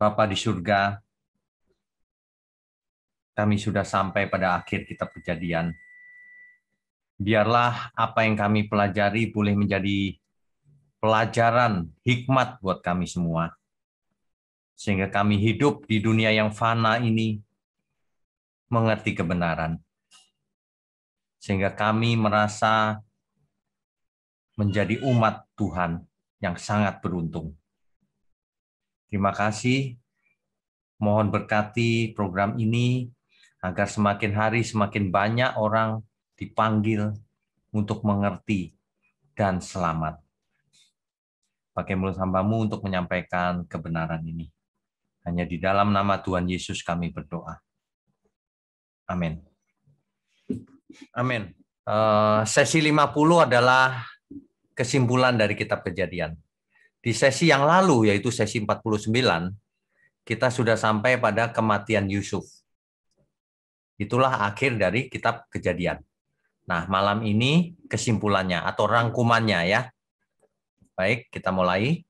Bapa di surga, kami sudah sampai pada akhir kitab Kejadian. Biarlah apa yang kami pelajari boleh menjadi pelajaran hikmat buat kami semua. Sehingga kami hidup di dunia yang fana ini mengerti kebenaran. Sehingga kami merasa menjadi umat Tuhan yang sangat beruntung. Terima kasih. Mohon berkati program ini agar semakin hari semakin banyak orang dipanggil untuk mengerti dan selamat. Pakai mulut hamba-Mu untuk menyampaikan kebenaran ini. Hanya di dalam nama Tuhan Yesus kami berdoa. Amin. Amin. Sesi 50 adalah kesimpulan dari kitab Kejadian. Di sesi yang lalu, yaitu sesi 49, kita sudah sampai pada kematian Yusuf. Itulah akhir dari kitab Kejadian. Nah, malam ini kesimpulannya atau rangkumannya ya. Baik, kita mulai.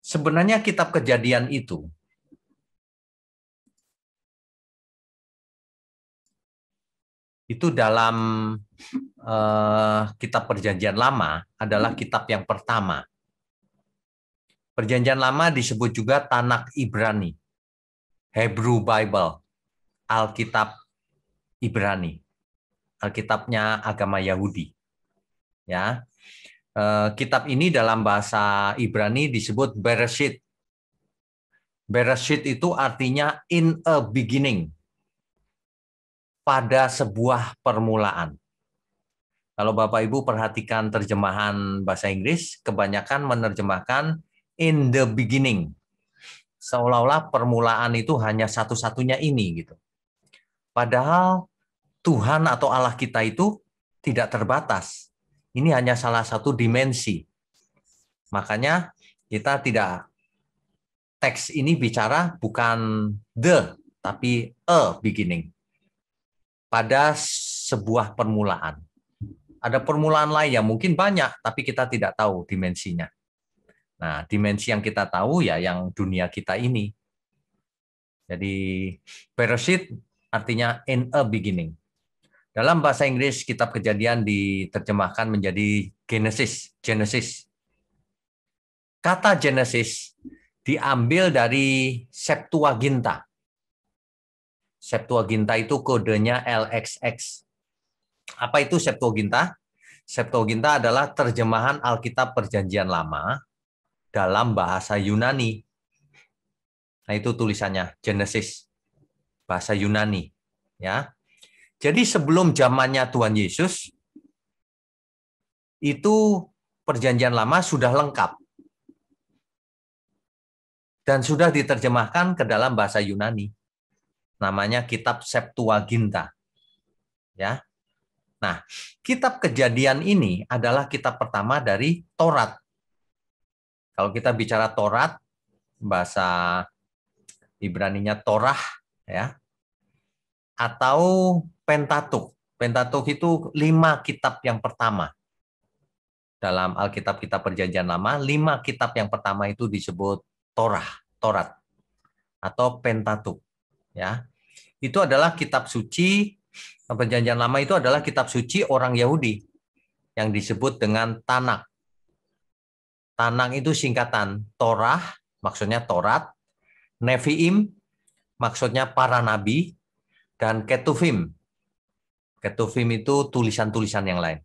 Sebenarnya kitab Kejadian itu dalam kitab Perjanjian Lama adalah kitab yang pertama. Perjanjian Lama disebut juga Tanakh Ibrani, Hebrew Bible, Alkitab Ibrani, Alkitabnya agama Yahudi. Ya, kitab ini dalam bahasa Ibrani disebut Bereshit. Bereshit itu artinya in a beginning, pada sebuah permulaan. Kalau Bapak Ibu perhatikan terjemahan bahasa Inggris, kebanyakan menerjemahkan in the beginning. Seolah-olah permulaan itu hanya satu-satunya ini gitu. Padahal Tuhan atau Allah kita itu tidak terbatas. Ini hanya salah satu dimensi. Makanya kita tidak, teks ini bicara bukan the, tapi a beginning. Pada sebuah permulaan. Ada permulaan lain yang mungkin banyak, tapi kita tidak tahu dimensinya. Nah, dimensi yang kita tahu ya yang dunia kita ini. Jadi, Bereshit artinya in a beginning. Dalam bahasa Inggris, kitab Kejadian diterjemahkan menjadi Genesis. Kata Genesis diambil dari Septuaginta. Septuaginta itu kodenya LXX. Apa itu Septuaginta? Septuaginta adalah terjemahan Alkitab Perjanjian Lama dalam bahasa Yunani. Nah, itu tulisannya Genesis, bahasa Yunani, ya. Jadi sebelum zamannya Tuhan Yesus itu Perjanjian Lama sudah lengkap dan sudah diterjemahkan ke dalam bahasa Yunani. Namanya kitab Septuaginta. Ya. Nah, kitab Kejadian ini adalah kitab pertama dari Taurat. Kalau kita bicara Taurat, bahasa Ibraninya Torah, ya, atau Pentateuch. Pentateuch itu 5 kitab yang pertama. Dalam Alkitab Kitab Perjanjian Lama, 5 kitab yang pertama itu disebut Taurat, atau Pentateuch. Ya, itu adalah kitab suci. Perjanjian Lama itu adalah kitab suci orang Yahudi yang disebut dengan Tanakh. Tanakh itu singkatan Torah, maksudnya Taurat, Neviim, maksudnya para nabi, dan Ketuvim. Ketuvim itu tulisan-tulisan yang lain.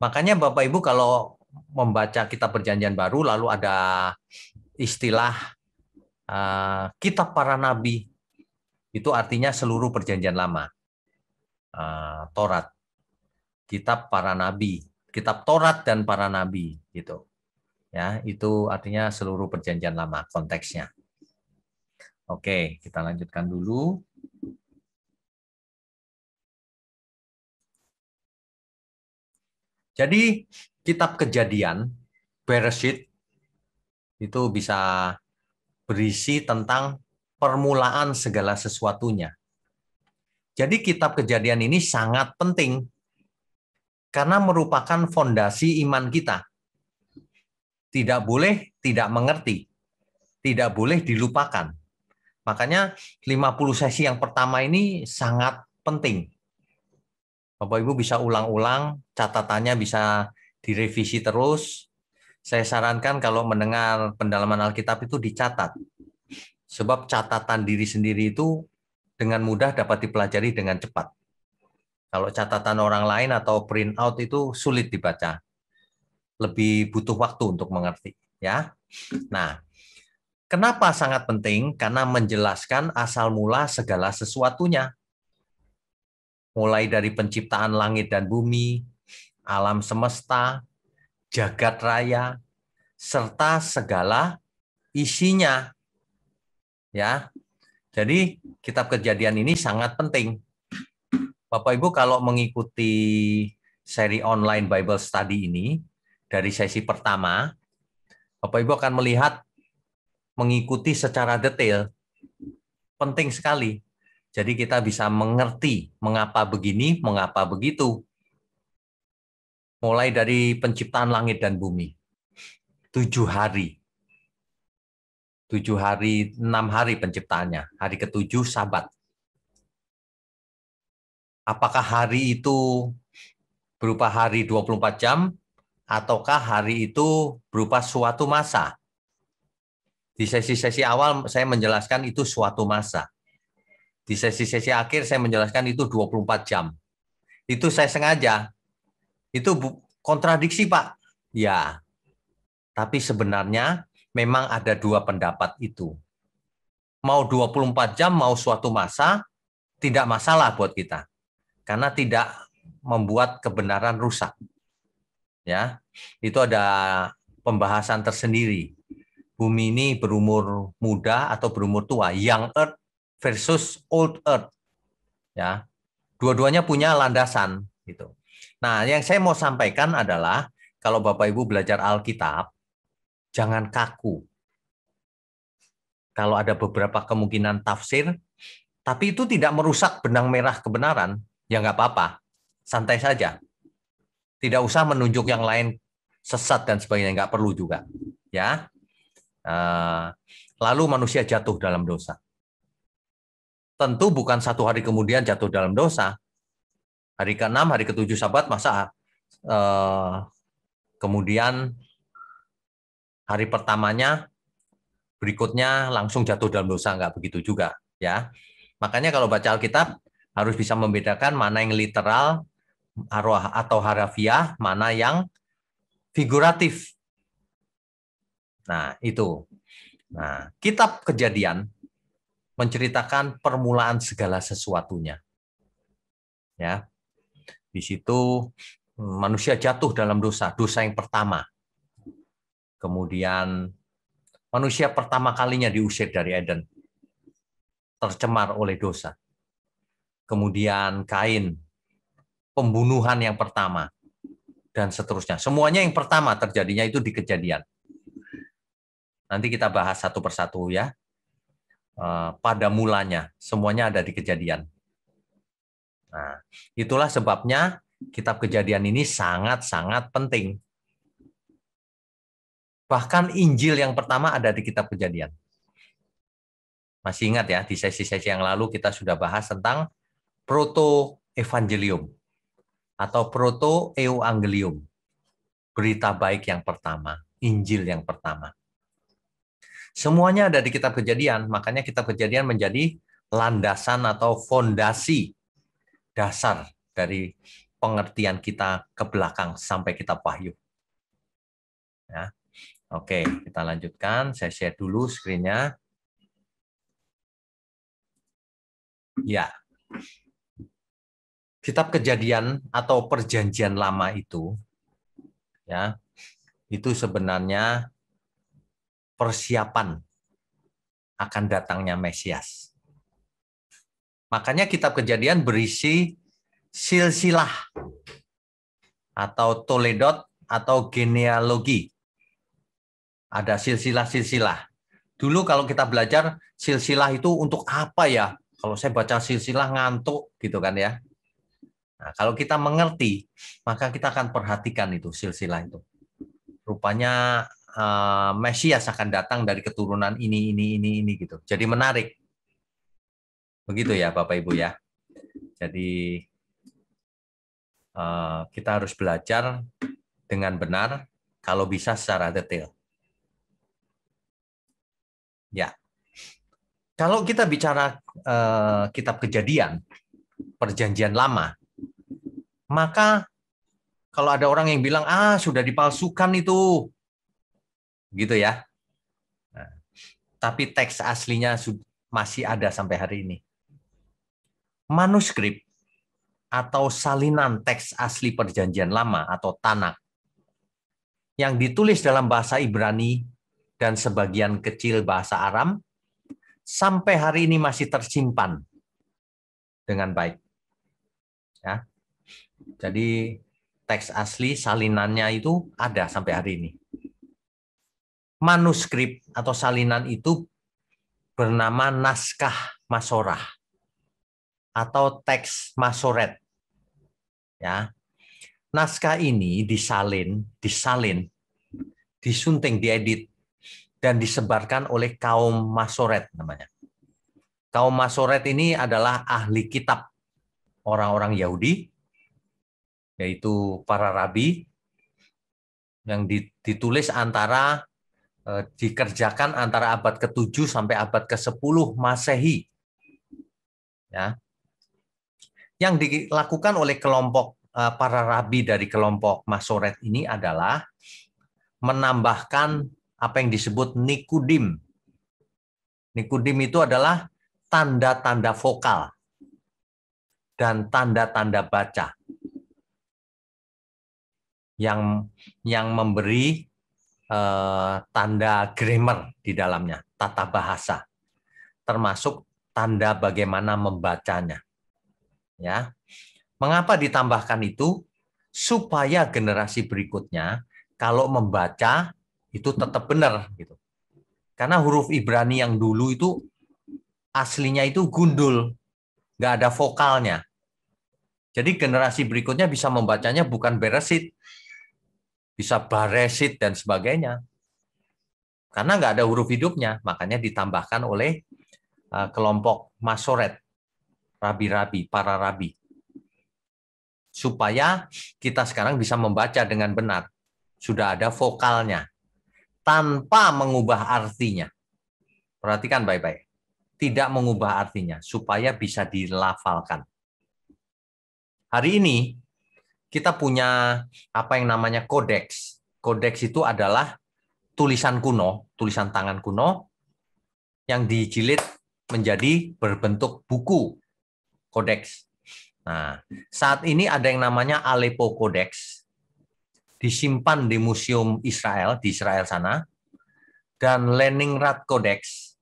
Makanya Bapak Ibu kalau membaca kitab Perjanjian Baru lalu ada istilah kitab para nabi, itu artinya seluruh Perjanjian Lama. Taurat, kitab para nabi, kitab Taurat dan para nabi gitu. Ya, itu artinya seluruh Perjanjian Lama konteksnya. Oke, kita lanjutkan dulu. Jadi kitab Kejadian, Bereshit, itu bisa berisi tentang permulaan segala sesuatunya. Jadi kitab Kejadian ini sangat penting karena merupakan fondasi iman kita. Tidak boleh tidak mengerti. tidak boleh dilupakan. Makanya 50 sesi yang pertama ini sangat penting. Bapak Ibu bisa ulang-ulang, catatannya bisa direvisi terus. Saya sarankan kalau mendengar pendalaman Alkitab itu dicatat. Sebab catatan diri sendiri itu dengan mudah dapat dipelajari dengan cepat. Kalau catatan orang lain atau print out itu sulit dibaca. Lebih butuh waktu untuk mengerti, ya. Nah, kenapa sangat penting? Karena menjelaskan asal mula segala sesuatunya. Mulai dari penciptaan langit dan bumi, alam semesta, jagat raya, serta segala isinya. Ya, jadi kitab Kejadian ini sangat penting. Bapak Ibu kalau mengikuti seri online Bible Study ini dari sesi pertama, Bapak Ibu akan melihat mengikuti secara detail. Penting sekali. Jadi kita bisa mengerti mengapa begini, mengapa begitu. Mulai dari penciptaan langit dan bumi. 7 hari. 7 hari, 6 hari penciptaannya. Hari ke-7 Sabat. Apakah hari itu berupa hari 24 jam, ataukah hari itu berupa suatu masa? Di sesi-sesi awal saya menjelaskan itu suatu masa. Di sesi-sesi akhir saya menjelaskan itu 24 jam. Itu saya sengaja. Itu kontradiksi, Pak. Ya, tapi sebenarnya memang ada dua pendapat itu. Mau 24 jam, mau suatu masa, tidak masalah buat kita. Karena tidak membuat kebenaran rusak. Ya, itu ada pembahasan tersendiri. Bumi ini berumur muda atau berumur tua, young earth versus old earth. Ya, dua-duanya punya landasan gitu. Nah, yang saya mau sampaikan adalah kalau Bapak Ibu belajar Alkitab, jangan kaku. Kalau ada beberapa kemungkinan tafsir, tapi itu tidak merusak benang merah kebenaran, ya nggak apa-apa. Santai saja. Tidak usah menunjuk yang lain sesat dan sebagainya, nggak perlu juga. Ya. Lalu manusia jatuh dalam dosa. Tentu bukan satu hari kemudian jatuh dalam dosa. Hari ke-6, hari ke-7 Sabat, masa kemudian hari pertamanya berikutnya langsung jatuh dalam dosa, nggak begitu juga. Ya. Makanya kalau baca Alkitab harus bisa membedakan mana yang literal atau harafiah, mana yang figuratif. Nah, itu. Nah, kitab Kejadian menceritakan permulaan segala sesuatunya. Ya. Di situ manusia jatuh dalam dosa, dosa yang pertama. Kemudian manusia pertama kalinya diusir dari Eden. Tercemar oleh dosa. Kemudian Kain, pembunuhan yang pertama. Dan seterusnya. Semuanya yang pertama terjadinya itu di Kejadian. Nanti kita bahas satu persatu ya. Pada mulanya, semuanya ada di Kejadian. Nah, itulah sebabnya kitab Kejadian ini sangat-sangat penting. Bahkan Injil yang pertama ada di kitab Kejadian. Masih ingat ya, di sesi-sesi yang lalu kita sudah bahas tentang proto-evangelium atau proto-euangelium. Berita baik yang pertama, Injil yang pertama. Semuanya ada di kitab Kejadian, makanya kitab Kejadian menjadi landasan atau fondasi dasar dari pengertian kita ke belakang sampai kitab Wahyu. Ya. Oke, kita lanjutkan. Saya share dulu screen-nya. Ya. Kitab Kejadian atau Perjanjian Lama itu ya, itu sebenarnya persiapan akan datangnya Mesias. Makanya kitab Kejadian berisi silsilah atau toledot atau genealogi. Ada silsilah-silsilah. Dulu kalau kita belajar silsilah itu untuk apa ya? Kalau saya baca silsilah ngantuk gitu kan ya. Nah, kalau kita mengerti, maka kita akan perhatikan itu silsilah itu. Rupanya Mesias akan datang dari keturunan ini gitu. Jadi menarik. Begitu ya Bapak Ibu ya. Jadi kita harus belajar dengan benar, kalau bisa secara detail. Ya, kalau kita bicara kitab Kejadian, Perjanjian Lama, maka kalau ada orang yang bilang sudah dipalsukan itu, gitu ya. Nah, tapi teks aslinya masih ada sampai hari ini. Manuskrip atau salinan teks asli Perjanjian Lama atau Tanakh yang ditulis dalam bahasa Ibrani dan sebagian kecil bahasa Aram sampai hari ini masih tersimpan dengan baik. Ya. Jadi teks asli salinannya itu ada sampai hari ini. Manuskrip atau salinan itu bernama naskah Masorah atau teks Masoret. Ya. Naskah ini disalin, disunting, diedit, dan disebarkan oleh kaum Masoret namanya. Kaum Masoret ini adalah ahli kitab orang-orang Yahudi, yaitu para rabi, yang ditulis dikerjakan antara abad ke-7 sampai abad ke-10 Masehi. Ya. Yang dilakukan oleh kelompok para rabi dari kelompok Masoret ini adalah menambahkan apa yang disebut nikudim. Nikudim itu adalah tanda-tanda vokal dan tanda-tanda baca yang memberi tanda grammar di dalamnya, tata bahasa, termasuk tanda bagaimana membacanya. Ya, mengapa ditambahkan itu? Supaya generasi berikutnya kalau membaca itu tetap benar gitu. Karena huruf Ibrani yang dulu itu aslinya itu gundul, nggak ada vokalnya. Jadi generasi berikutnya bisa membacanya bukan beresit, bisa baresit dan sebagainya. Karena nggak ada huruf hidupnya, makanya ditambahkan oleh kelompok Masoret, rabi-rabi, para rabi. Supaya kita sekarang bisa membaca dengan benar. Sudah ada vokalnya, tanpa mengubah artinya. Perhatikan baik-baik. Tidak mengubah artinya, supaya bisa dilafalkan. Hari ini, kita punya apa yang namanya kodeks. Kodeks itu adalah tulisan kuno, tulisan tangan kuno, yang dijilid menjadi berbentuk buku. Kodeks. Nah, saat ini ada yang namanya Aleppo Codex, disimpan di Museum Israel, di Israel sana, dan Leningrad Codex,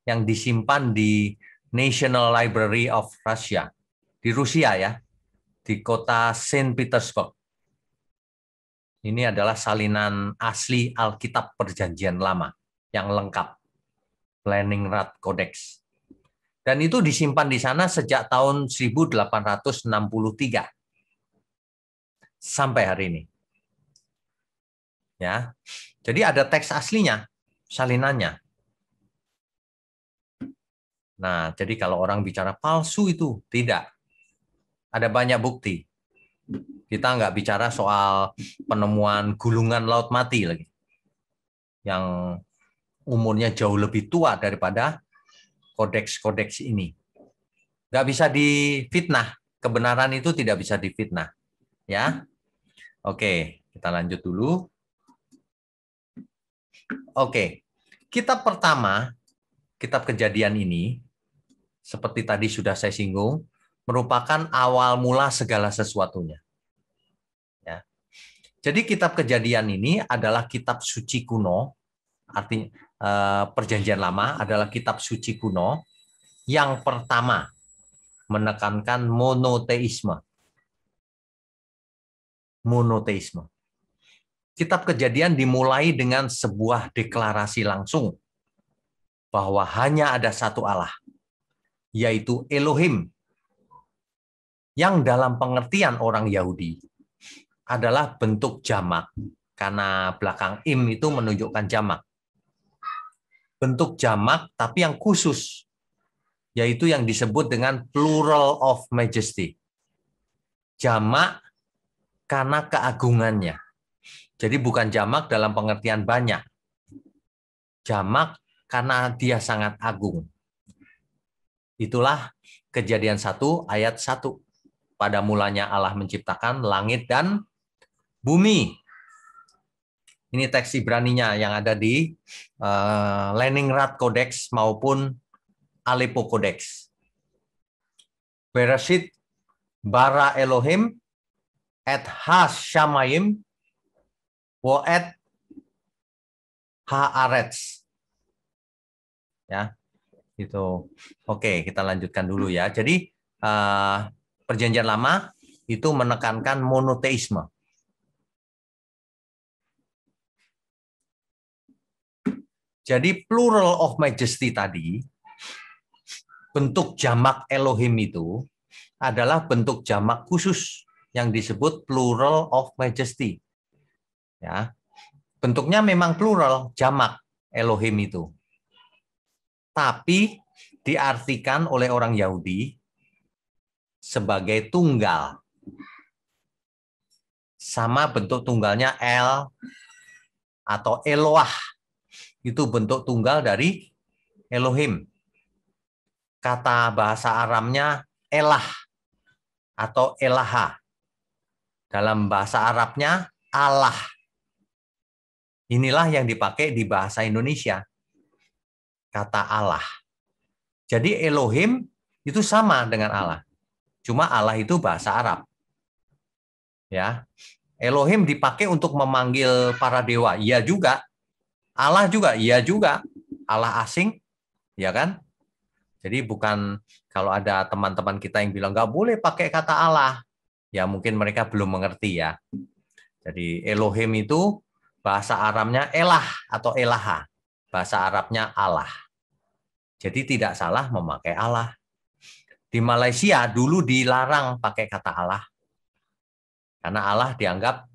yang disimpan di National Library of Russia, di Rusia ya, di kota Saint Petersburg. Ini adalah salinan asli Alkitab Perjanjian Lama, yang lengkap, Leningrad Codex. Dan itu disimpan di sana sejak tahun 1863 sampai hari ini. Ya. Jadi ada teks aslinya, salinannya. Nah, jadi kalau orang bicara palsu itu tidak. Ada banyak bukti. Kita nggak bicara soal penemuan gulungan laut mati lagi. Yang umurnya jauh lebih tua daripada kodeks-kodeks ini. Nggak bisa difitnah. Kebenaran itu tidak bisa difitnah. Ya, oke, kita lanjut dulu. Oke, kitab pertama, kitab Kejadian ini, seperti tadi sudah saya singgung, merupakan awal mula segala sesuatunya. Ya. Jadi kitab Kejadian ini adalah kitab suci kuno, artinya Perjanjian Lama adalah kitab suci kuno yang pertama menekankan monoteisme. Monoteisme. Kitab Kejadian dimulai dengan sebuah deklarasi langsung bahwa hanya ada satu Allah, yaitu Elohim, yang dalam pengertian orang Yahudi adalah bentuk jamak karena belakang im itu menunjukkan jamak. Bentuk jamak tapi yang khusus, yaitu yang disebut dengan plural of majesty. Jamak karena keagungannya. Jadi bukan jamak dalam pengertian banyak. Jamak karena dia sangat agung. Itulah Kejadian 1 ayat 1. Pada mulanya Allah menciptakan langit dan bumi. Ini teks Ibraninya yang ada di Leningrad Codex maupun Aleppo Codex. Bereshit bara Elohim et has shamayim wa et haaretz. Ya, itu. Oke, kita lanjutkan dulu ya. Jadi Perjanjian Lama itu menekankan monoteisme. Jadi plural of majesty tadi, bentuk jamak Elohim itu adalah bentuk jamak khusus yang disebut plural of majesty. Ya, bentuknya memang plural, jamak Elohim itu. Tapi diartikan oleh orang Yahudi sebagai tunggal. Sama bentuk tunggalnya El atau Eloah. Itu bentuk tunggal dari Elohim. Kata bahasa Aramnya Elah atau Elaha. Dalam bahasa Arabnya Allah. Inilah yang dipakai di bahasa Indonesia. Kata Allah. Jadi Elohim itu sama dengan Allah. Cuma Allah itu bahasa Arab. Ya. Elohim dipakai untuk memanggil para dewa. Iya juga. Allah juga, iya juga. Allah asing, ya kan? Jadi bukan kalau ada teman-teman kita yang bilang nggak boleh pakai kata Allah, ya mungkin mereka belum mengerti ya. Jadi Elohim itu bahasa Aramnya Elah atau Elaha, bahasa Arabnya Allah. Jadi tidak salah memakai Allah. Di Malaysia dulu dilarang pakai kata Allah, karena Allah dianggap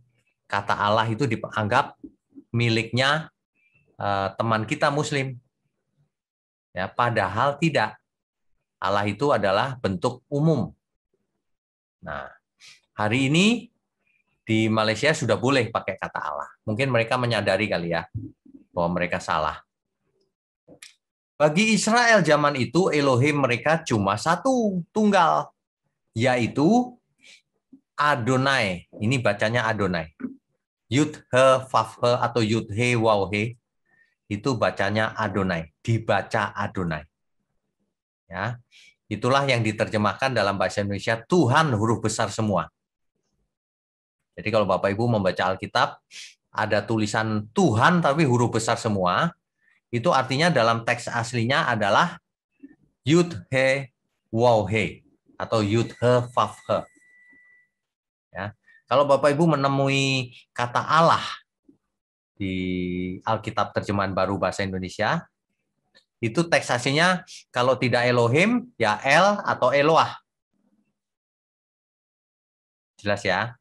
kata Allah itu dianggap miliknya teman kita Muslim. Ya, padahal tidak. Allah itu adalah bentuk umum. Nah, hari ini di Malaysia sudah boleh pakai kata Allah. Mungkin mereka menyadari kali ya bahwa mereka salah. Bagi Israel zaman itu Elohim mereka cuma satu, tunggal, yaitu Adonai. Ini bacanya Adonai. Yud he Vav he atau Yud he Waw he itu bacanya Adonai, dibaca Adonai. Ya, itulah yang diterjemahkan dalam bahasa Indonesia Tuhan huruf besar semua. Jadi kalau Bapak Ibu membaca Alkitab, ada tulisan Tuhan tapi huruf besar semua, itu artinya dalam teks aslinya adalah Yud He Waw He atau Yud He Vav He. Ya. Kalau Bapak Ibu menemui kata Allah di Alkitab terjemahan baru bahasa Indonesia, itu teks aslinya kalau tidak Elohim, ya El atau Eloah. Jelas ya?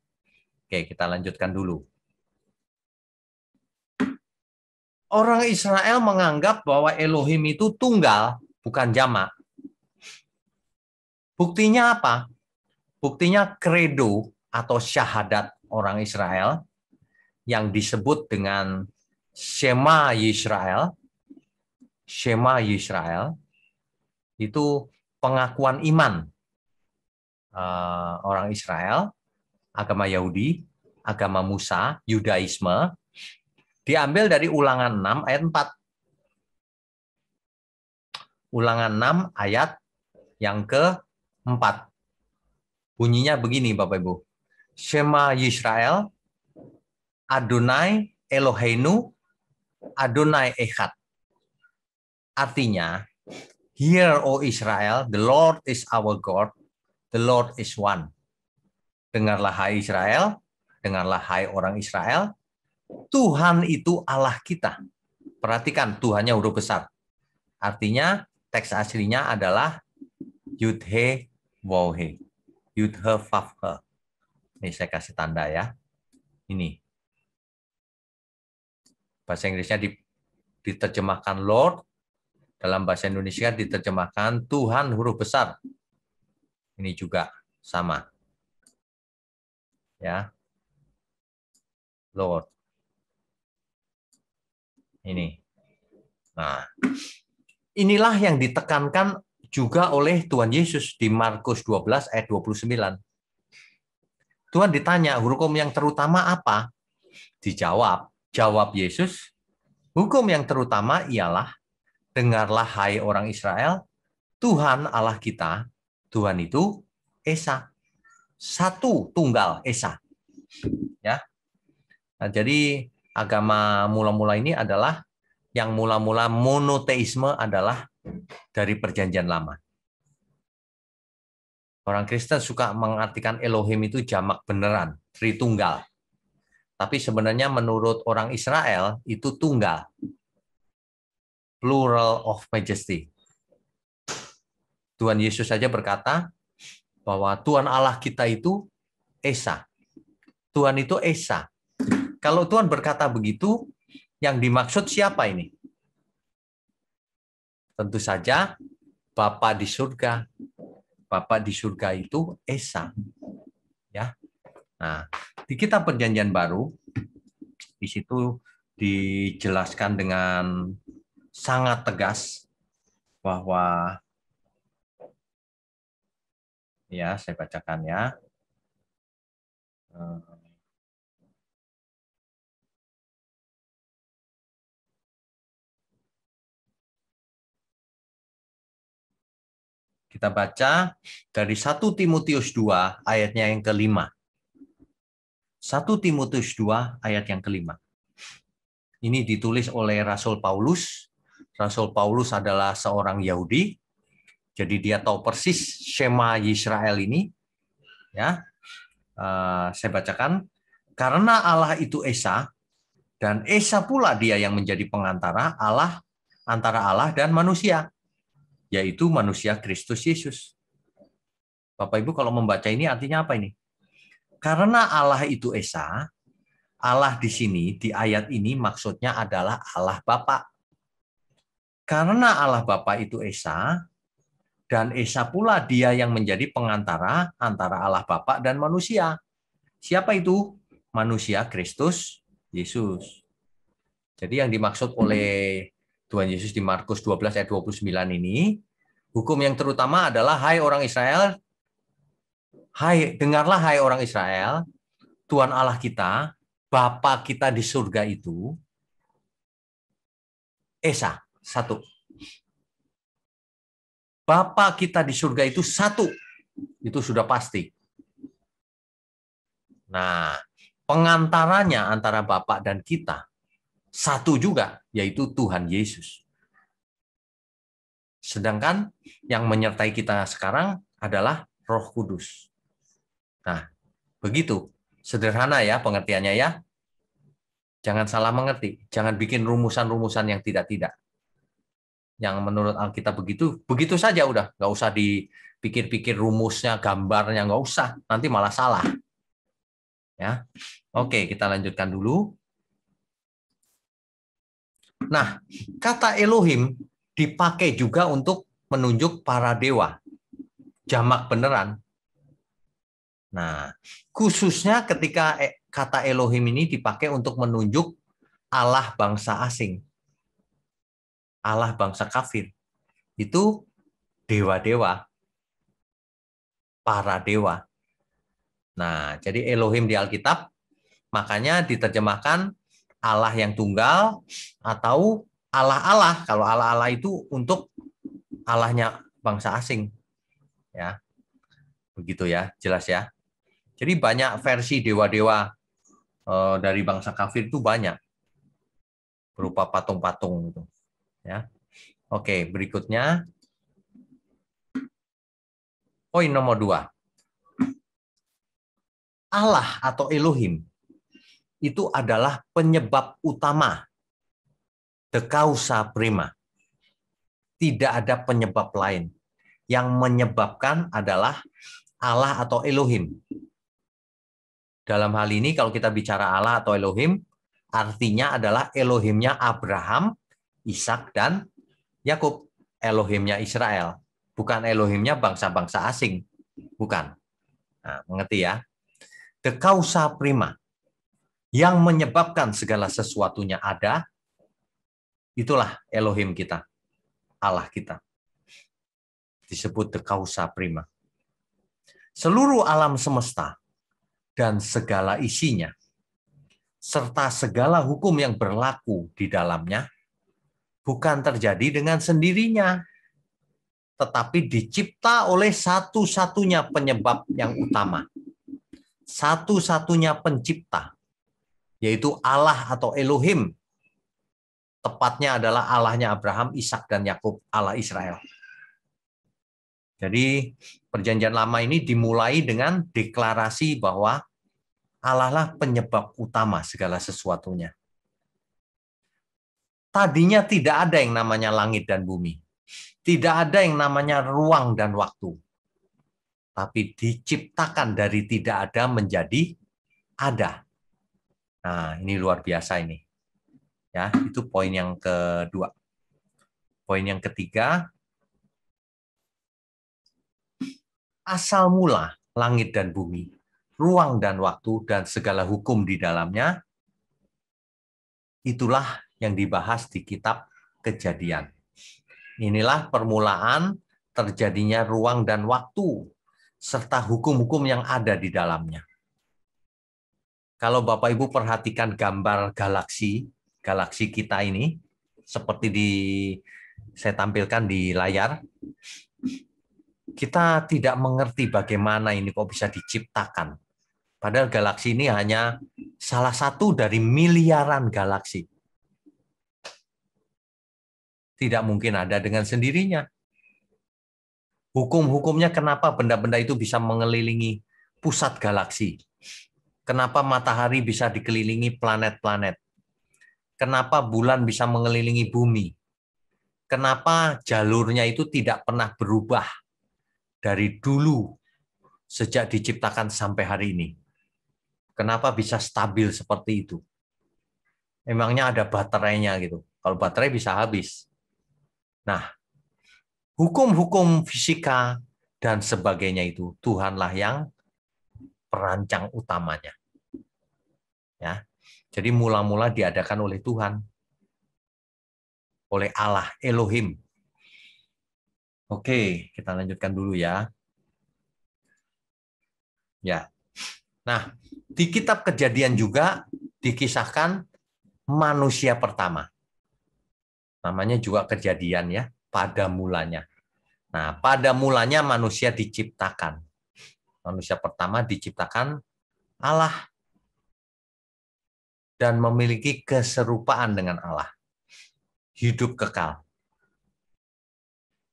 Oke, kita lanjutkan dulu. Orang Israel menganggap bahwa Elohim itu tunggal, bukan jamak. Buktinya apa? Buktinya kredo atau syahadat orang Israel yang disebut dengan Shema Yisrael. Shema Yisrael itu pengakuan iman orang Israel, agama Yahudi, agama Musa, Yudaisme, diambil dari Ulangan 6 ayat 4. Ulangan 6 ayat yang ke-4. Bunyinya begini Bapak Ibu. Shema Yisrael, Adonai Eloheinu, Adonai Echad. Artinya, Hear, O Israel, the Lord is our God, the Lord is one. Dengarlah hai Israel, dengarlah hai orang Israel, Tuhan itu Allah kita. Perhatikan, Tuhannya huruf besar. Artinya, teks aslinya adalah Yud He Waw He. Yud He Vav He. Ini saya kasih tanda ya. Ini. Bahasa Inggrisnya diterjemahkan Lord, dalam bahasa Indonesia diterjemahkan Tuhan huruf besar. Ini juga sama. Ya. Lord. Ini. Nah, inilah yang ditekankan juga oleh Tuhan Yesus di Markus 12 ayat 29. Tuhan ditanya, hukum yang terutama apa? Dijawab. Jawab Yesus, hukum yang terutama ialah, dengarlah hai orang Israel, Tuhan Allah kita, Tuhan itu Esa. Satu tunggal Esa. Ya. Nah, jadi agama mula-mula ini adalah yang mula-mula monoteisme adalah dari Perjanjian Lama. Orang Kristen suka mengartikan Elohim itu jamak beneran, Tritunggal. Tapi sebenarnya menurut orang Israel itu tunggal. Plural of majesty. Tuhan Yesus saja berkata bahwa Tuhan Allah kita itu Esa. Tuhan itu Esa. Kalau Tuhan berkata begitu, yang dimaksud siapa ini? Tentu saja Bapa di surga. Bapa di surga itu Esa. Ya. Nah, di kitab Perjanjian Baru di situ dijelaskan dengan sangat tegas bahwa ya, saya bacakan ya. Kita baca dari 1 Timotius 2 ayatnya yang kelima. 1 Timotius 2 ayat yang kelima. Ini ditulis oleh Rasul Paulus. Rasul Paulus adalah seorang Yahudi. Jadi dia tahu persis Shema Yisrael ini. Ya, saya bacakan. Karena Allah itu Esa, dan Esa pula dia yang menjadi pengantara Allah antara Allah dan manusia, yaitu manusia Kristus Yesus. Bapak Ibu kalau membaca ini artinya apa ini? Karena Allah itu Esa, Allah di sini di ayat ini maksudnya adalah Allah Bapa. Karena Allah Bapa itu Esa, dan Esa pula dia yang menjadi pengantara antara Allah Bapa dan manusia. Siapa itu? Manusia Kristus Yesus. Jadi yang dimaksud oleh Tuhan Yesus di Markus 12 ayat 29 ini, hukum yang terutama adalah, hai orang Israel, dengarlah hai orang Israel, Tuhan Allah kita, Bapa kita di surga itu, Esa, satu. Bapa kita di surga itu satu. Itu sudah pasti. Nah, pengantaranya antara Bapa dan kita, satu juga, yaitu Tuhan Yesus. Sedangkan yang menyertai kita sekarang adalah Roh Kudus. Nah, begitu. Sederhana ya pengertiannya ya. Jangan salah mengerti. Jangan bikin rumusan-rumusan yang tidak-tidak. Yang menurut Alkitab begitu, begitu saja udah. Nggak usah dipikir-pikir rumusnya, gambarnya, nggak usah. Nanti malah salah. Ya, oke, kita lanjutkan dulu. Nah, kata Elohim dipakai juga untuk menunjuk para dewa. Jamak beneran. Nah, khususnya ketika kata Elohim ini dipakai untuk menunjuk Allah bangsa asing. Allah bangsa kafir. Itu dewa-dewa. Para dewa. Nah, jadi Elohim di Alkitab makanya diterjemahkan Allah yang tunggal atau Allah-Allah. Kalau Allah-Allah itu untuk Allahnya bangsa asing. Ya. Begitu ya, jelas ya. Jadi banyak versi dewa-dewa dari bangsa kafir itu banyak. Berupa patung-patung gitu. Ya. Oke, berikutnya poin nomor 2. Allah atau Elohim itu adalah penyebab utama, the causa prima. Tidak ada penyebab lain. Yang menyebabkan adalah Allah atau Elohim. Dalam hal ini kalau kita bicara Allah atau Elohim, artinya adalah Elohimnya Abraham, Ishak, dan Yakub. Elohimnya Israel, bukan Elohimnya bangsa-bangsa asing. Bukan. Nah, mengerti ya? The causa prima, yang menyebabkan segala sesuatunya ada, itulah Elohim kita, Allah kita. Disebut the causa prima. Seluruh alam semesta dan segala isinya, serta segala hukum yang berlaku di dalamnya, bukan terjadi dengan sendirinya, tetapi dicipta oleh satu-satunya penyebab yang utama. Satu-satunya pencipta, yaitu Allah atau Elohim. Tepatnya adalah Allahnya Abraham, Ishak, dan Yakub, Allah Israel. Jadi perjanjian lama ini dimulai dengan deklarasi bahwa Allah lah penyebab utama segala sesuatunya. Tadinya tidak ada yang namanya langit dan bumi. Tidak ada yang namanya ruang dan waktu. Tapi diciptakan dari tidak ada menjadi ada. Nah, ini luar biasa ini. Ya, itu poin yang kedua. Poin yang ketiga, asal mula langit dan bumi, ruang dan waktu, dan segala hukum di dalamnya, itulah yang dibahas di kitab Kejadian. Inilah permulaan terjadinya ruang dan waktu, serta hukum-hukum yang ada di dalamnya. Kalau Bapak Ibu perhatikan gambar galaksi kita ini, seperti saya tampilkan di layar, kita tidak mengerti bagaimana ini kok bisa diciptakan. Padahal galaksi ini hanya salah satu dari miliaran galaksi. Tidak mungkin ada dengan sendirinya. Hukum-hukumnya kenapa benda-benda itu bisa mengelilingi pusat galaksi. Kenapa matahari bisa dikelilingi planet-planet. Kenapa bulan bisa mengelilingi bumi. Kenapa jalurnya itu tidak pernah berubah dari dulu sejak diciptakan sampai hari ini. Kenapa bisa stabil seperti itu? Emangnya ada baterainya gitu. Kalau baterai bisa habis. Nah, hukum-hukum fisika dan sebagainya itu Tuhanlah yang perancang utamanya. Ya. Jadi mula-mula diadakan oleh Tuhan. Oleh Allah, Elohim. Oke, kita lanjutkan dulu ya. Ya. Nah, di kitab Kejadian juga dikisahkan manusia pertama. Namanya juga Kejadian ya, pada mulanya. Nah, pada mulanya manusia diciptakan. Manusia pertama diciptakan Allah dan memiliki keserupaan dengan Allah. Hidup kekal.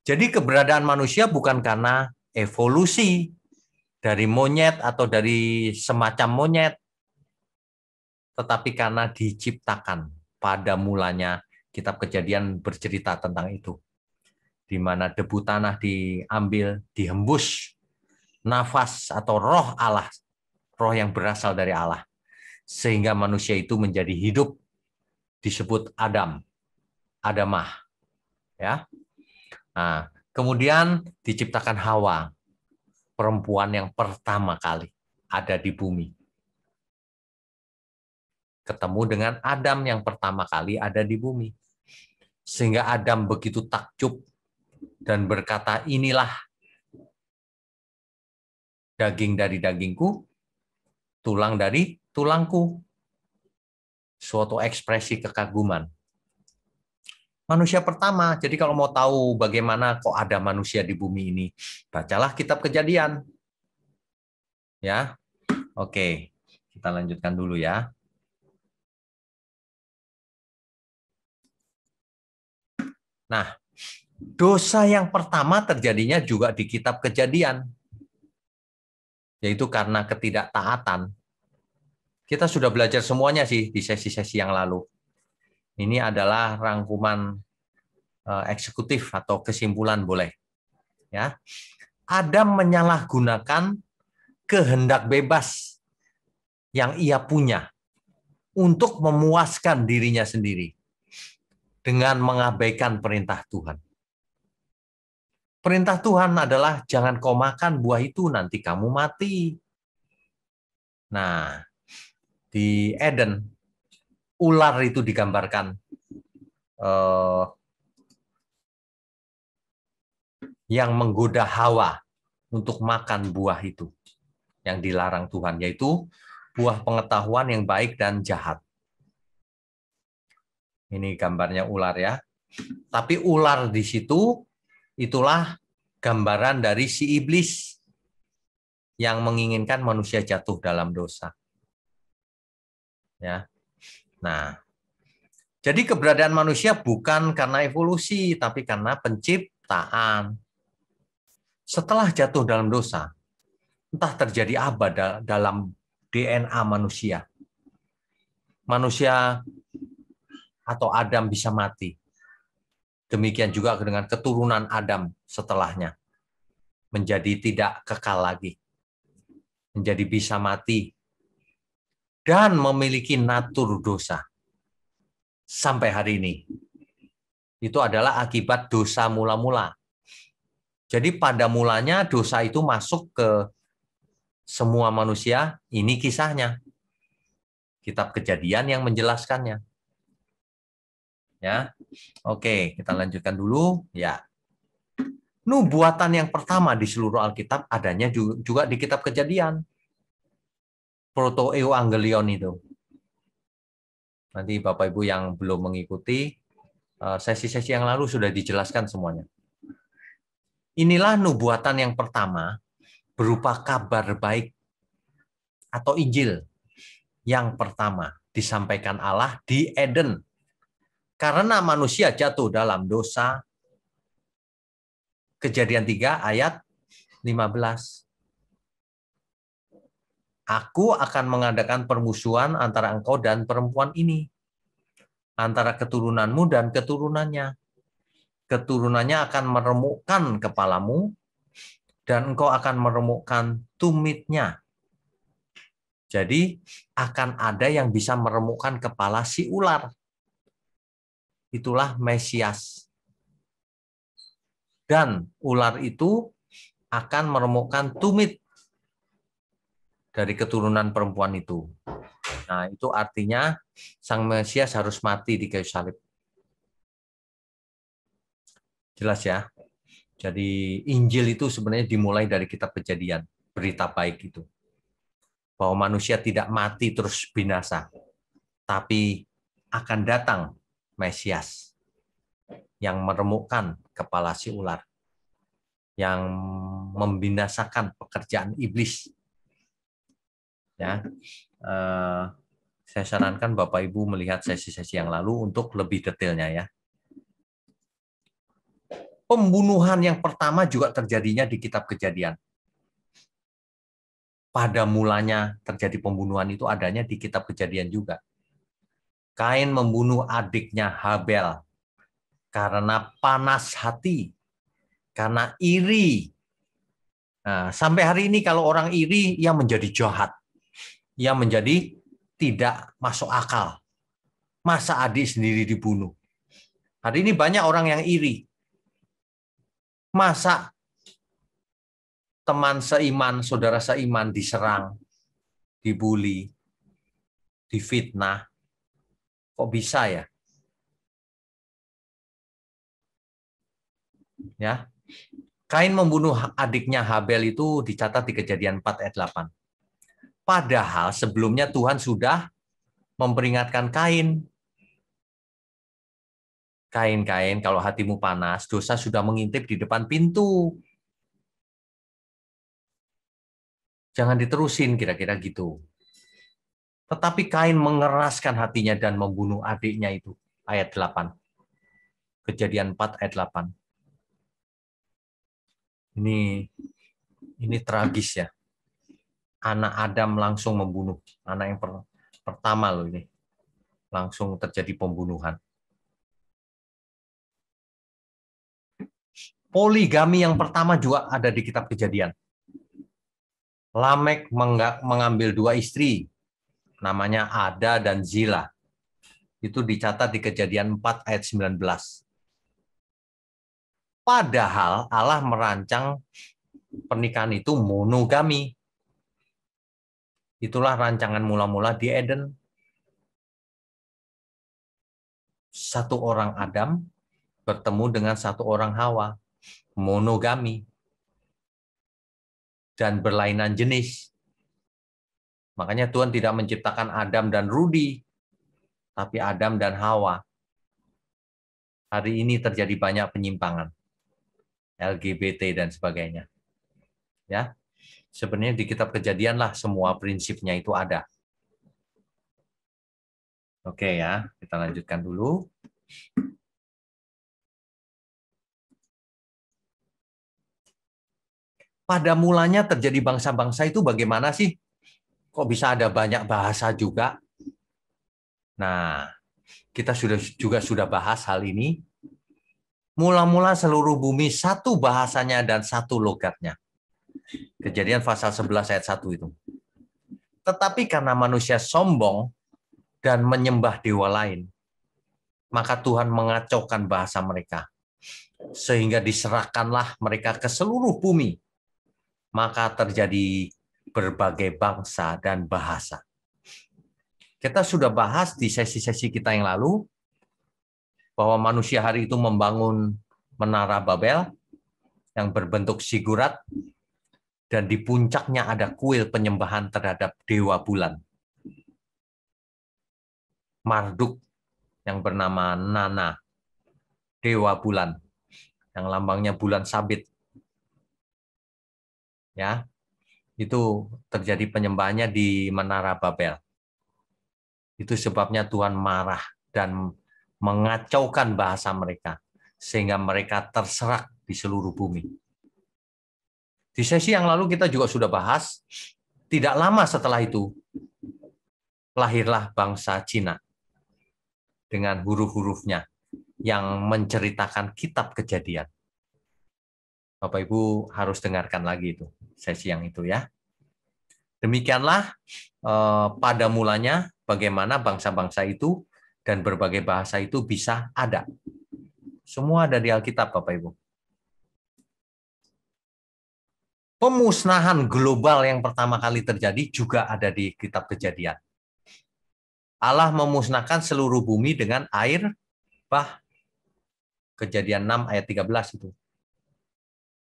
Jadi keberadaan manusia bukan karena evolusi dari monyet atau dari semacam monyet, tetapi karena diciptakan. Pada mulanya kitab Kejadian bercerita tentang itu. Di mana debu tanah diambil, dihembus nafas atau roh Allah, roh yang berasal dari Allah, sehingga manusia itu menjadi hidup, disebut Adam, Adamah, ya. Nah, kemudian diciptakan Hawa, perempuan yang pertama kali ada di bumi. Ketemu dengan Adam yang pertama kali ada di bumi. Sehingga Adam begitu takjub dan berkata, inilah daging dari dagingku, tulang dari tulangku. Suatu ekspresi kekaguman. Manusia pertama, jadi kalau mau tahu bagaimana kok ada manusia di bumi ini, bacalah kitab Kejadian. Ya, oke, kita lanjutkan dulu ya. Nah, dosa yang pertama terjadinya juga di kitab Kejadian, yaitu karena ketidaktaatan. Kita sudah belajar semuanya sih di sesi-sesi yang lalu. Ini adalah rangkuman eksekutif atau kesimpulan boleh. Ya, Adam menyalahgunakan kehendak bebas yang ia punya untuk memuaskan dirinya sendiri dengan mengabaikan perintah Tuhan. Perintah Tuhan adalah jangan kau makan buah itu, nanti kamu mati. Nah, di Eden, ular itu digambarkan yang menggoda Hawa untuk makan buah itu yang dilarang Tuhan, yaitu buah pengetahuan yang baik dan jahat. Ini gambarnya ular ya. Tapi ular di situ itulah gambaran dari si iblis yang menginginkan manusia jatuh dalam dosa. Ya. Nah, jadi keberadaan manusia bukan karena evolusi, tapi karena penciptaan. Setelah jatuh dalam dosa, entah terjadi apa dalam DNA manusia. Manusia atau Adam bisa mati. Demikian juga dengan keturunan Adam setelahnya. Menjadi tidak kekal lagi. Menjadi bisa mati. Dan memiliki natur dosa. Sampai hari ini. Itu adalah akibat dosa mula-mula. Jadi pada mulanya dosa itu masuk ke semua manusia. Ini kisahnya. Kitab Kejadian yang menjelaskannya. Ya, oke, kita lanjutkan dulu. Ya, nubuatan yang pertama di seluruh Alkitab adanya juga di Kitab Kejadian. Proto-Evangelion itu. Nanti Bapak Ibu yang belum mengikuti sesi-sesi yang lalu sudah dijelaskan semuanya. Inilah nubuatan yang pertama berupa kabar baik atau Injil yang pertama disampaikan Allah di Eden. Karena manusia jatuh dalam dosa. Kejadian 3 ayat 15. Aku akan mengadakan permusuhan antara engkau dan perempuan ini, antara keturunanmu dan keturunannya. Keturunannya akan meremukkan kepalamu, dan engkau akan meremukkan tumitnya. Jadi akan ada yang bisa meremukkan kepala si ular. Itulah Mesias. Dan ular itu akan meremukkan tumit dari keturunan perempuan itu. Nah, itu artinya Sang Mesias harus mati di kayu salib. Jelas ya? Jadi Injil itu sebenarnya dimulai dari kitab Kejadian, berita baik itu. Bahwa manusia tidak mati terus binasa, tapi akan datang Mesias yang meremukkan kepala si ular, yang membinasakan pekerjaan iblis. Ya, saya sarankan Bapak Ibu melihat sesi-sesi yang lalu untuk lebih detailnya ya. Pembunuhan yang pertama juga terjadinya di kitab Kejadian. Pada mulanya terjadi pembunuhan itu adanya di kitab Kejadian juga. Kain membunuh adiknya Habel karena panas hati, karena iri. Nah, sampai hari ini kalau orang iri, ia menjadi jahat. Ia menjadi tidak masuk akal. Masa adik sendiri dibunuh? Hari ini banyak orang yang iri. Masa teman seiman, saudara seiman diserang, dibully, difitnah? Kok bisa ya? Ya. Kain membunuh adiknya Habel itu dicatat di Kejadian 4 ayat 8. Padahal sebelumnya Tuhan sudah memperingatkan Kain. Kain, kalau hatimu panas, dosa sudah mengintip di depan pintu. Jangan diterusin, kira-kira gitu. Tetapi Kain mengeraskan hatinya dan membunuh adiknya itu. Ayat 8. Kejadian 4 ayat 8. Ini tragis ya. Anak Adam langsung membunuh. Anak yang pertama loh ini. Langsung terjadi pembunuhan. Poligami yang pertama juga ada di kitab Kejadian. Lamek mengambil 2 istri. namanya Ada dan Zila. Itu dicatat di Kejadian 4 ayat 19. Padahal Allah merancang pernikahan itu monogami. Itulah rancangan mula-mula di Eden. Satu orang Adam bertemu dengan satu orang Hawa. Monogami. Dan berlainan jenis. Makanya Tuhan tidak menciptakan Adam dan Rudi, tapi Adam dan Hawa. Hari ini terjadi banyak penyimpangan. LGBT dan sebagainya. Ya. Sebenarnya di kitab Kejadian lah semua prinsipnya itu ada. Oke ya, kita lanjutkan dulu. Pada mulanya terjadi bangsa-bangsa itu bagaimana sih? Kok bisa ada banyak bahasa juga? Nah, kita sudah bahas hal ini. Mula-mula seluruh bumi satu bahasanya dan satu logatnya. Kejadian pasal 11 ayat 1 itu. Tetapi karena manusia sombong dan menyembah dewa lain, maka Tuhan mengacaukan bahasa mereka. Sehingga diserahkanlah mereka ke seluruh bumi. Maka terjadi berbagai bangsa dan bahasa. Kita sudah bahas di sesi-sesi kita yang lalu, bahwa manusia hari itu membangun menara Babel yang berbentuk zigurat, dan di puncaknya ada kuil penyembahan terhadap dewa bulan. Marduk yang bernama Nana, dewa bulan, yang lambangnya bulan sabit. Ya, itu terjadi penyembahannya di menara Babel. Itu sebabnya Tuhan marah dan mengacaukan bahasa mereka, sehingga mereka terserak di seluruh bumi. Di sesi yang lalu kita juga sudah bahas, tidak lama setelah itu, lahirlah bangsa Cina dengan huruf-hurufnya yang menceritakan kitab Kejadian. Bapak Ibu harus dengarkan lagi itu, sesi yang itu ya. Demikianlah pada mulanya bagaimana bangsa-bangsa itu dan berbagai bahasa itu bisa ada. Semua ada di Alkitab, Bapak Ibu. Pemusnahan global yang pertama kali terjadi juga ada di kitab Kejadian. Allah memusnahkan seluruh bumi dengan air bah. Kejadian 6 ayat 13 itu.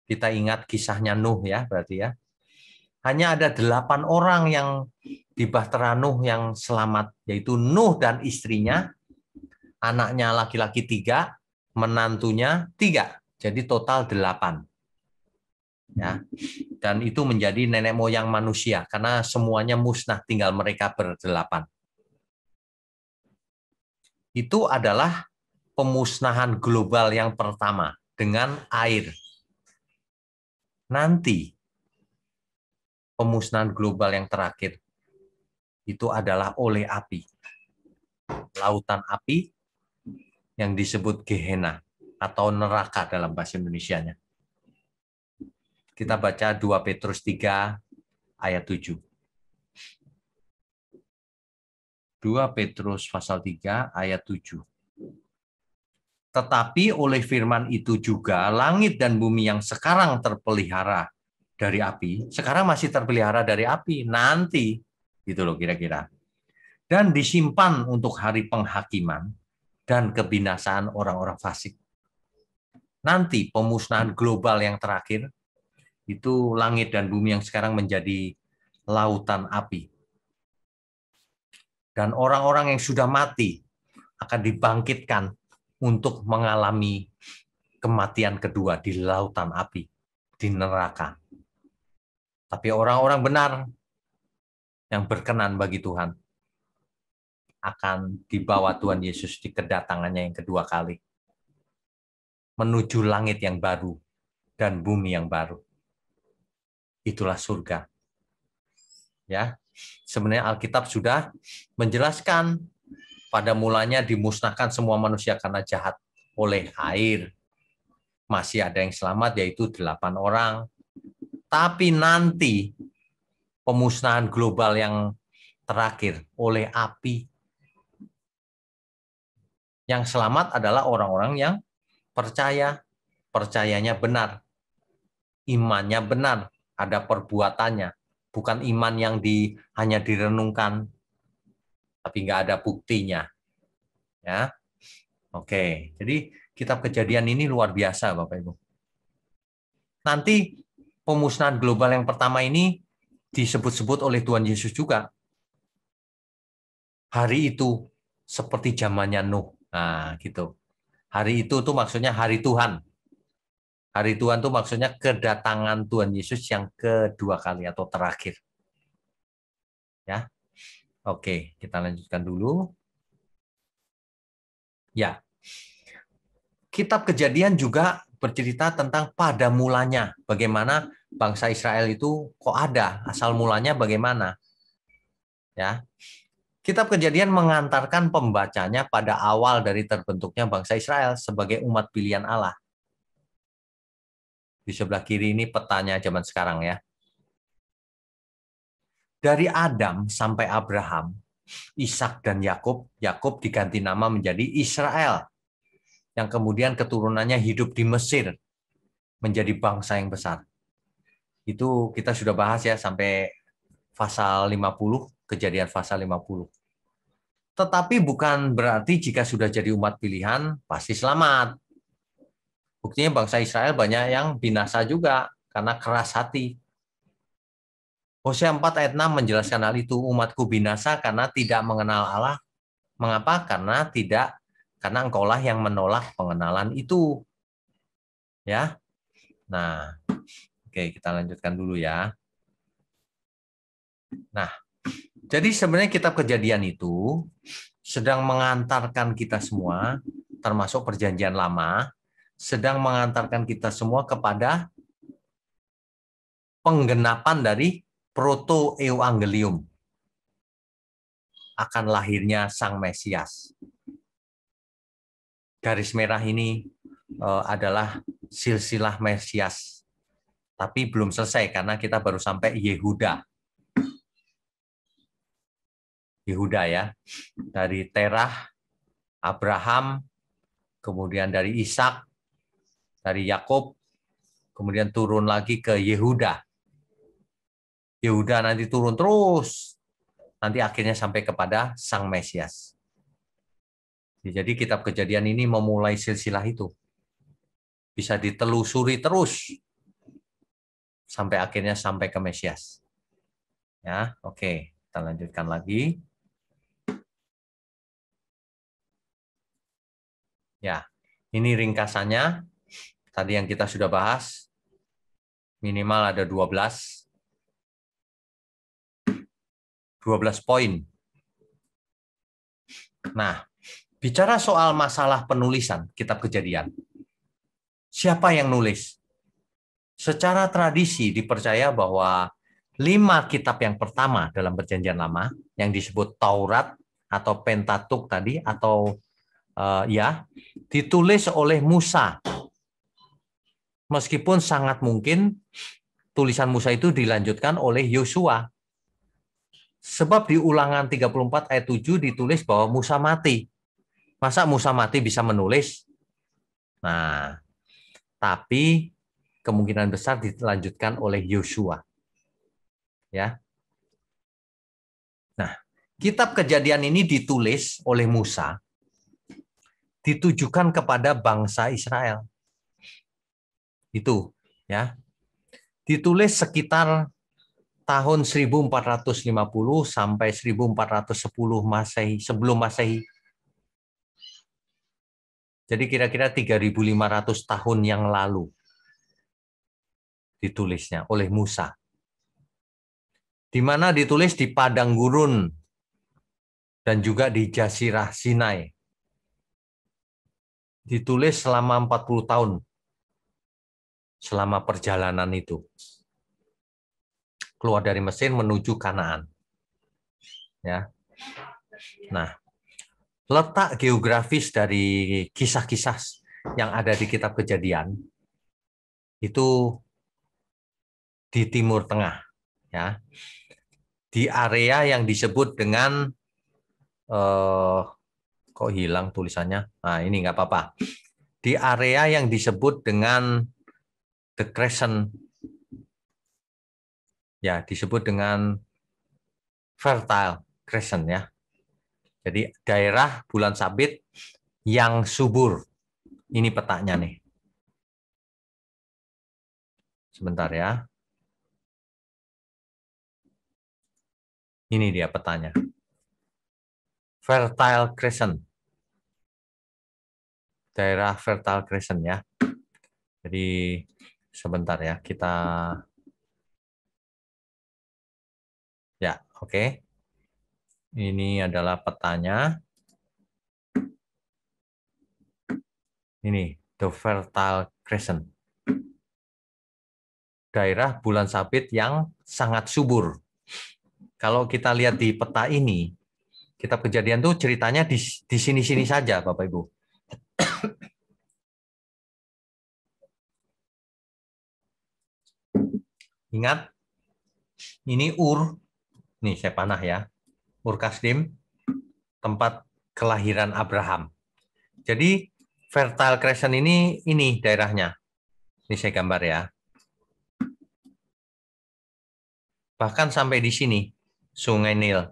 Kita ingat kisahnya Nuh ya, berarti ya. Hanya ada 8 orang yang di bahtera Nuh yang selamat, yaitu Nuh dan istrinya, anaknya laki-laki 3, menantunya 3. Jadi total 8. Ya. Dan itu menjadi nenek moyang manusia karena semuanya musnah, tinggal mereka berdelapan. Itu adalah pemusnahan global yang pertama dengan air. Nanti pemusnahan global yang terakhir itu adalah oleh api. Lautan api yang disebut Gehenna atau neraka dalam bahasa Indonesianya. Kita baca 2 Petrus 3 ayat 7. 2 Petrus pasal 3 ayat 7. Tetapi oleh firman itu juga langit dan bumi yang sekarang terpelihara dari api, sekarang masih terpelihara dari api, nanti gitu loh kira-kira. Dan disimpan untuk hari penghakiman dan kebinasaan orang-orang fasik. Nanti pemusnahan global yang terakhir itu langit dan bumi yang sekarang menjadi lautan api. Dan orang-orang yang sudah mati akan dibangkitkan untuk mengalami kematian kedua di lautan api, di neraka. Tapi orang-orang benar yang berkenan bagi Tuhan akan dibawa Tuhan Yesus di kedatangannya yang kedua kali, menuju langit yang baru dan bumi yang baru. Itulah surga. Ya, sebenarnya Alkitab sudah menjelaskan pada mulanya dimusnahkan semua manusia karena jahat oleh air. Masih ada yang selamat yaitu 8 orang. Tapi nanti pemusnahan global yang terakhir oleh api. Yang selamat adalah orang-orang yang percaya, percayanya benar, imannya benar, ada perbuatannya, bukan iman yang hanya direnungkan, tapi nggak ada buktinya. Ya, oke. Jadi kitab Kejadian ini luar biasa, Bapak Ibu. Nanti pemusnahan global yang pertama ini disebut-sebut oleh Tuhan Yesus juga. Hari itu seperti zamannya Nuh. Nah, gitu. Hari itu tuh maksudnya hari Tuhan. Hari Tuhan tuh maksudnya kedatangan Tuhan Yesus yang kedua kali atau terakhir. Ya. Oke, kita lanjutkan dulu. Ya. Kitab Kejadian juga bercerita tentang pada mulanya bagaimana bangsa Israel itu kok ada, asal mulanya bagaimana. Ya. Kitab Kejadian mengantarkan pembacanya pada awal dari terbentuknya bangsa Israel sebagai umat pilihan Allah. Di sebelah kiri ini petanya zaman sekarang ya. Dari Adam sampai Abraham, Ishak dan Yakub, Yakub diganti nama menjadi Israel. Yang kemudian keturunannya hidup di Mesir menjadi bangsa yang besar. Itu kita sudah bahas ya sampai pasal 50, Kejadian pasal 50. Tetapi bukan berarti jika sudah jadi umat pilihan pasti selamat. Buktinya bangsa Israel banyak yang binasa juga karena keras hati. Hosea 4 ayat 6 menjelaskan hal itu. Umatku binasa karena tidak mengenal Allah. Mengapa? Karena engkaulah yang menolak pengenalan itu. Ya. Nah, oke, kita lanjutkan dulu ya. Nah, jadi sebenarnya kitab Kejadian itu sedang mengantarkan kita semua, termasuk Perjanjian Lama, sedang mengantarkan kita semua kepada penggenapan dari proto-evangelium, akan lahirnya Sang Mesias. Garis merah ini adalah silsilah Mesias, tapi belum selesai karena kita baru sampai Yehuda. Yehuda ya, dari Terah, Abraham, kemudian dari Ishak, dari Yakub, kemudian turun lagi ke Yehuda. Yehuda nanti turun terus, nanti akhirnya sampai kepada Sang Mesias. Jadi kitab Kejadian ini memulai silsilah itu. Bisa ditelusuri terus sampai akhirnya sampai ke Mesias. Ya, oke, kita lanjutkan lagi. Ya, ini ringkasannya. Tadi yang kita sudah bahas, minimal ada 12 poin. Nah, bicara soal masalah penulisan kitab Kejadian. Siapa yang nulis? Secara tradisi dipercaya bahwa 5 kitab yang pertama dalam Perjanjian Lama yang disebut Taurat atau Pentatuk tadi atau ditulis oleh Musa. Meskipun sangat mungkin tulisan Musa itu dilanjutkan oleh Yosua. Sebab di Ulangan 34 ayat 7 ditulis bahwa Musa mati. Masa Musa mati bisa menulis? Nah, tapi kemungkinan besar dilanjutkan oleh Yosua. Ya. Nah, kitab Kejadian ini ditulis oleh Musa ditujukan kepada bangsa Israel. Itu, ya. Ditulis sekitar tahun 1450 sampai 1410 Masehi, sebelum Masehi. Jadi kira-kira 3.500 tahun yang lalu ditulisnya oleh Musa. Di mana ditulis di padang gurun dan juga di Jazirah Sinai. Ditulis selama 40 tahun selama perjalanan itu. Keluar dari Mesir menuju Kanaan. Ya. Nah, letak geografis dari kisah-kisah yang ada di kitab Kejadian itu di Timur Tengah, ya. di area yang disebut dengan kok hilang tulisannya? Nah, ini nggak apa-apa. Di area yang disebut dengan the crescent, ya disebut dengan fertile crescent ya. Jadi daerah bulan sabit yang subur. Ini petanya nih. Sebentar ya. Ini dia petanya. Fertile crescent. Daerah fertile crescent ya. Jadi sebentar ya, kita ya, oke. Ini adalah petanya. Ini the fertile crescent. Daerah bulan sabit yang sangat subur. Kalau kita lihat di peta ini, kitab Kejadian tuh ceritanya di sini-sini saja, Bapak Ibu. Ingat, ini Ur, nih saya panah ya, Ur Kasdim, tempat kelahiran Abraham. Jadi Fertile Crescent ini daerahnya. Ini saya gambar ya. Bahkan sampai di sini, Sungai Nil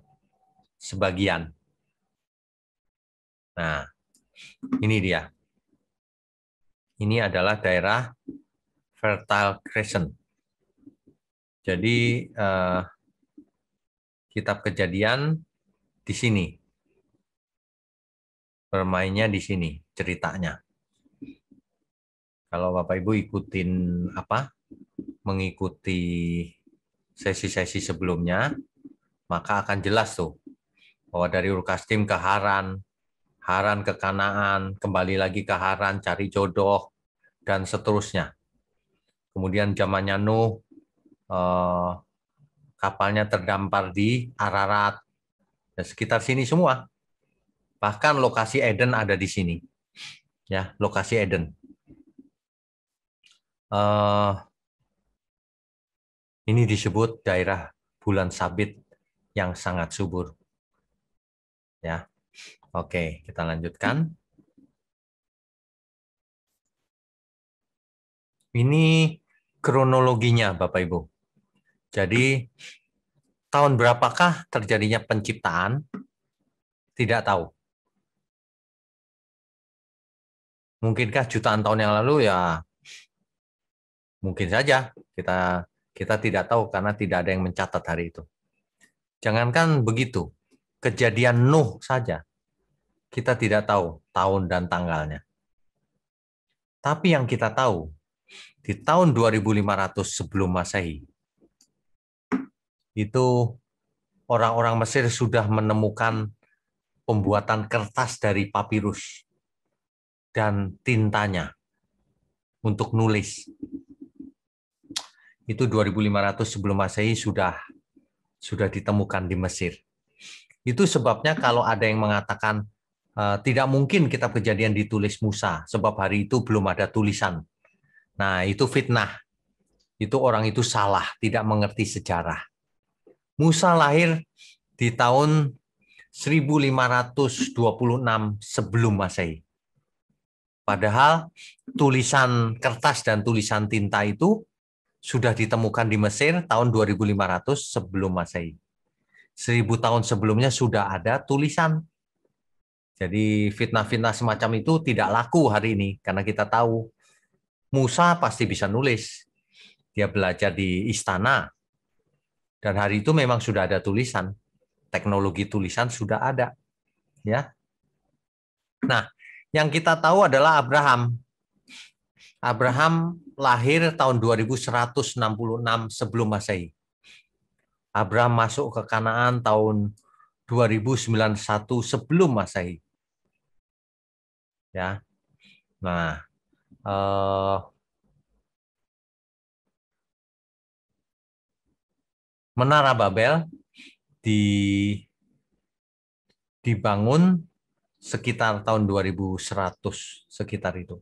sebagian. Nah, ini dia. Ini adalah daerah Fertile Crescent. Jadi kitab Kejadian di sini. Bermainnya di sini ceritanya. Kalau Bapak Ibu ikutin mengikuti sesi-sesi sebelumnya, maka akan jelas tuh bahwa dari Ur Kasdim ke Haran, Haran ke Kanaan, kembali lagi ke Haran cari jodoh dan seterusnya. Kemudian zamannya Nuh, kapalnya terdampar di Ararat dan sekitar sini semua. Bahkan lokasi Eden ada di sini. Ya, lokasi Eden. Ini disebut daerah bulan sabit yang sangat subur. Ya, oke, kita lanjutkan. Ini kronologinya, Bapak Ibu. Jadi, tahun berapakah terjadinya penciptaan? Tidak tahu. Mungkinkah jutaan tahun yang lalu? Ya, mungkin saja. Kita tidak tahu karena tidak ada yang mencatat hari itu. Jangankan begitu, kejadian Nuh saja kita tidak tahu tahun dan tanggalnya. Tapi yang kita tahu, di tahun 2500 sebelum Masehi, itu orang-orang Mesir sudah menemukan pembuatan kertas dari papirus dan tintanya untuk nulis. Itu 2500 sebelum Masehi sudah ditemukan di Mesir. Itu sebabnya kalau ada yang mengatakan tidak mungkin kitab Kejadian ditulis Musa sebab hari itu belum ada tulisan. Nah, itu fitnah. Itu orang itu salah, tidak mengerti sejarah. Musa lahir di tahun 1526 sebelum Masehi. Padahal tulisan kertas dan tulisan tinta itu sudah ditemukan di Mesir tahun 2500 sebelum Masehi. 1000 tahun sebelumnya sudah ada tulisan. Jadi fitnah-fitnah semacam itu tidak laku hari ini karena kita tahu Musa pasti bisa nulis. Dia belajar di istana dan hari itu memang sudah ada tulisan. Teknologi tulisan sudah ada, ya. Nah, yang kita tahu adalah Abraham. Abraham lahir tahun 2166 sebelum Masehi. Abraham masuk ke Kanaan tahun 2091 sebelum Masehi. Ya. Nah, Menara Babel dibangun sekitar tahun 2100 sekitar itu.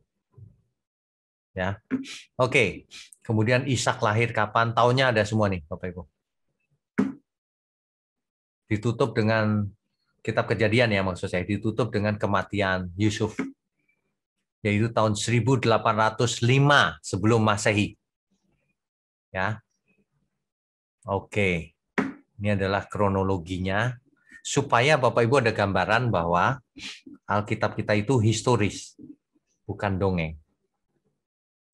Ya. Oke. Kemudian Ishak lahir kapan? Tahunnya ada semua nih, Bapak Ibu. Ditutup dengan kitab Kejadian ya, maksud saya, ditutup dengan kematian Yusuf, yaitu tahun 1805 sebelum Masehi. Ya. Oke. Ini adalah kronologinya supaya Bapak Ibu ada gambaran bahwa Alkitab kita itu historis, bukan dongeng.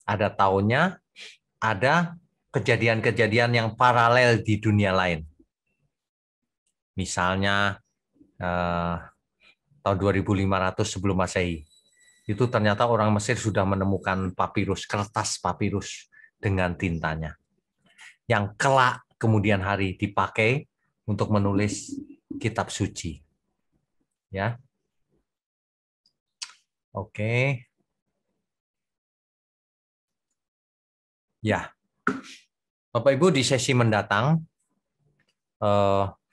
Ada tahunnya, ada kejadian-kejadian yang paralel di dunia lain. Misalnya tahun 2500 sebelum Masehi. Itu ternyata orang Mesir sudah menemukan papirus, kertas papirus dengan tintanya. Yang kelak kemudian hari dipakai untuk menulis kitab suci. Ya. Oke. Ya. Bapak Ibu, di sesi mendatang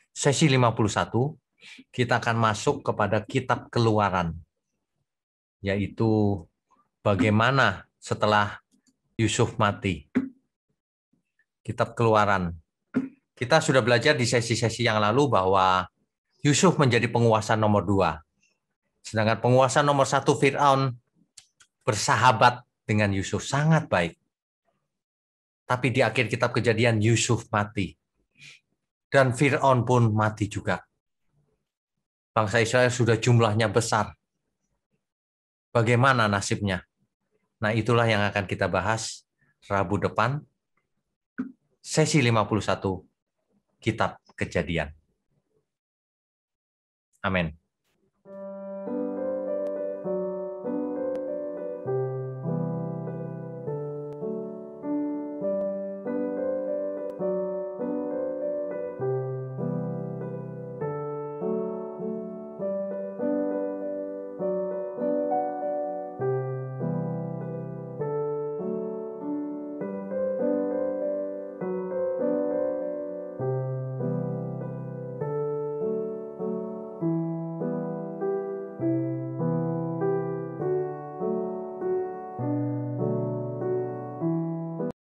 sesi 51 kita akan masuk kepada kitab Keluaran, yaitu bagaimana setelah Yusuf mati. Kitab Keluaran. Kita sudah belajar di sesi-sesi yang lalu bahwa Yusuf menjadi penguasa nomor 2. Sedangkan penguasa nomor 1 Fir'aun bersahabat dengan Yusuf, sangat baik. Tapi di akhir kitab Kejadian Yusuf mati. Dan Fir'aun pun mati juga. Bangsa Israel sudah jumlahnya besar. Bagaimana nasibnya? Nah, itulah yang akan kita bahas Rabu depan, sesi 51, Kitab Kejadian. Amin.